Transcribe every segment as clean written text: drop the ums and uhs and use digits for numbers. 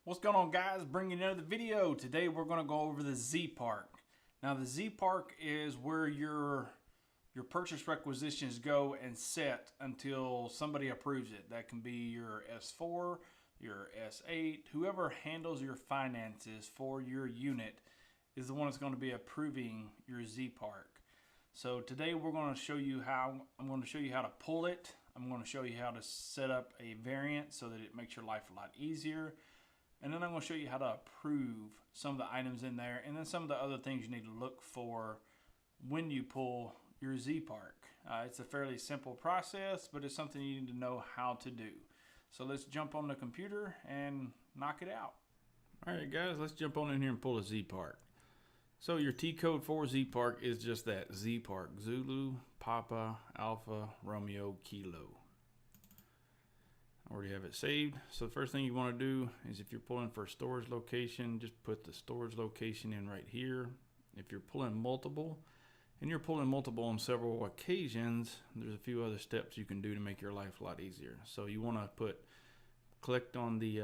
What's going on, guys? Bringing another video. Today we're going to go over the ZPARK. Now the ZPARK is where your purchase requisitions go and set until somebody approves it. That can be your S4, your S8, whoever handles your finances for your unit is the one that's going to be approving your ZPARK. So today I'm going to show you how to pull it. I'm going to show you how to set up a variant so that it makes your life a lot easier. And then I'm going to show you how to approve some of the items in there, and then some of the other things you need to look for when you pull your ZPARK. It's a fairly simple process, but it's something you need to know how to do. So let's jump on the computer and knock it out. Alright guys, let's jump on in here and pull a ZPARK. So your T code for ZPARK is just that, ZPARK, Zulu, Papa, Alpha, Romeo, Kilo. I already have it saved. So the first thing you want to do is, if you're pulling for a storage location, just put the storage location in right here. If you're pulling multiple, and you're pulling multiple on several occasions, there's a few other steps you can do to make your life a lot easier. So you want to click on the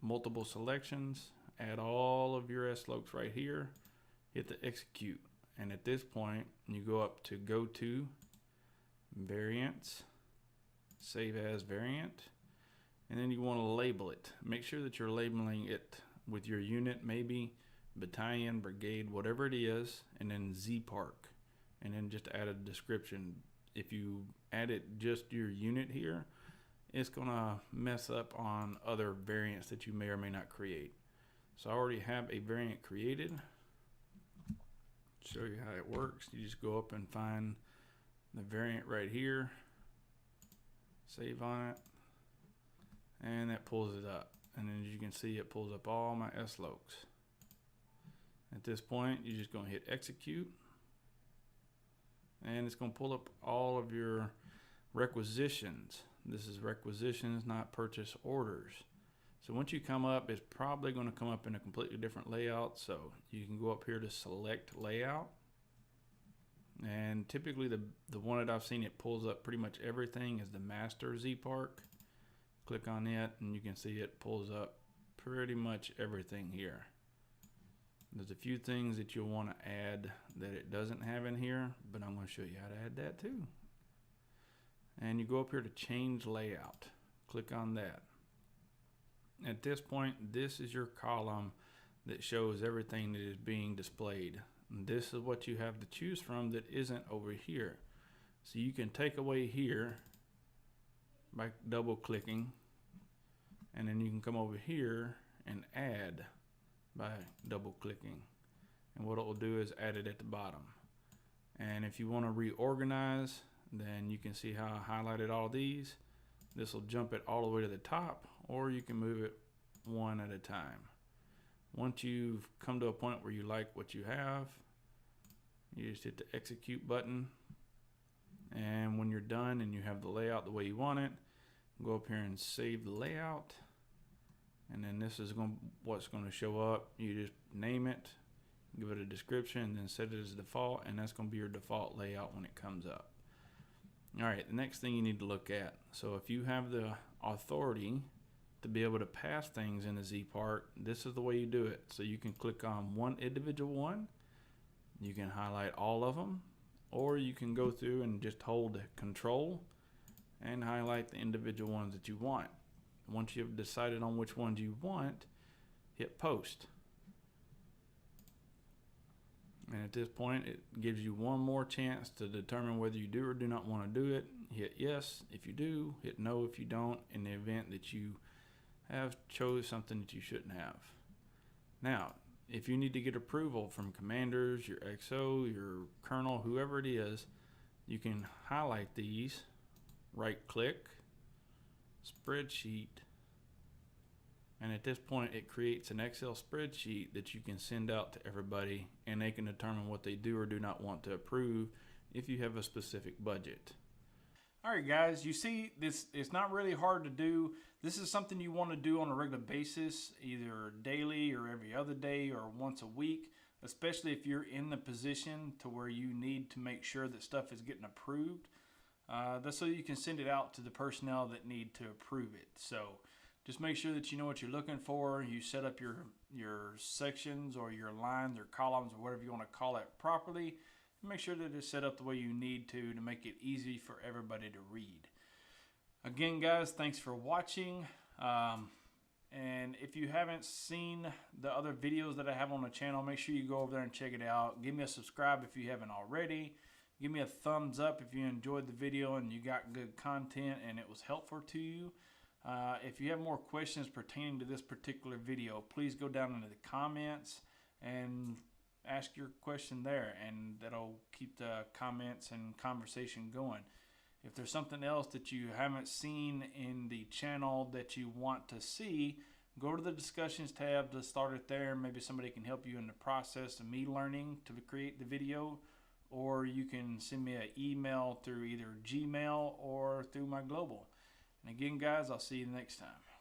multiple selections, add all of your S-locks right here, hit the execute. And at this point, you go up to go to variants, save as variant, and then you want to label it. Make sure that you're labeling it with your unit, maybe battalion, brigade, whatever it is, and then ZPARK, and then just add a description. If you add it just your unit here, it's gonna mess up on other variants that you may or may not create. So I already have a variant created. Show you how it works. You just go up and find the variant right here, save on it, and that pulls it up. And then as you can see, it pulls up all my S-locks. At this point, you're just going to hit execute, and it's going to pull up all of your requisitions. This is requisitions, not purchase orders. So once you come up, it's probably going to come up in a completely different layout. So you can go up here to select layout. And typically the one that I've seen it pulls up pretty much everything is the master ZPARK. Click on it and you can see it pulls up pretty much everything here. There's a few things that you'll want to add that it doesn't have in here, but I'm going to show you how to add that too. And you go up here to change layout. Click on that. At this point, this is your column that shows everything that is being displayed. And this is what you have to choose from that isn't over here. So you can take away here by double clicking, and then you can come over here and add by double clicking. And what it will do is add it at the bottom. And if you want to reorganize, then you can see how I highlighted all these. This will jump it all the way to the top, or you can move it one at a time. Once you've come to a point where you like what you have, you just hit the execute button. And when you're done and you have the layout the way you want it, go up here and save the layout. And then this is what's going to show up. You just name it, give it a description, and then set it as default, and that's going to be your default layout when it comes up. Alright, the next thing you need to look at. So if you have the authority to be able to pass things in the ZPARK, this is the way you do it. So you can click on one individual one, you can highlight all of them, or you can go through and just hold control and highlight the individual ones that you want. Once you've decided on which ones you want, hit post. And at this point, it gives you one more chance to determine whether you do or do not want to do it. Hit yes if you do, hit no if you don't, in the event that you have chose something that you shouldn't have. Now, if you need to get approval from commanders, your XO, your colonel, whoever it is, you can highlight these, right click, spreadsheet, and at this point it creates an Excel spreadsheet that you can send out to everybody, and they can determine what they do or do not want to approve if you have a specific budget. Alright guys, you see this, it's not really hard to do. This is something you want to do on a regular basis, either daily or every other day or once a week, especially if you're in the position to where you need to make sure that stuff is getting approved. That's so you can send it out to the personnel that need to approve it. So Just make sure that you know what you're looking for. You set up your sections or your lines or columns or whatever you want to call it properly. Make sure that it's set up the way you need to make it easy for everybody to read. Again, guys, thanks for watching. And if you haven't seen the other videos that I have on the channel, make sure you go over there and check it out. Give me a subscribe if you haven't already. Give me a thumbs up if you enjoyed the video and you got good content and it was helpful to you. If you have more questions pertaining to this particular video, please go down into the comments and ask your question there, and that'll keep the comments and conversation going. If there's something else that you haven't seen in the channel that you want to see, go to the discussions tab to start it there. Maybe somebody can help you in the process of me learning to create the video, or you can send me an email through either Gmail or through my Global. And again, guys, I'll see you next time.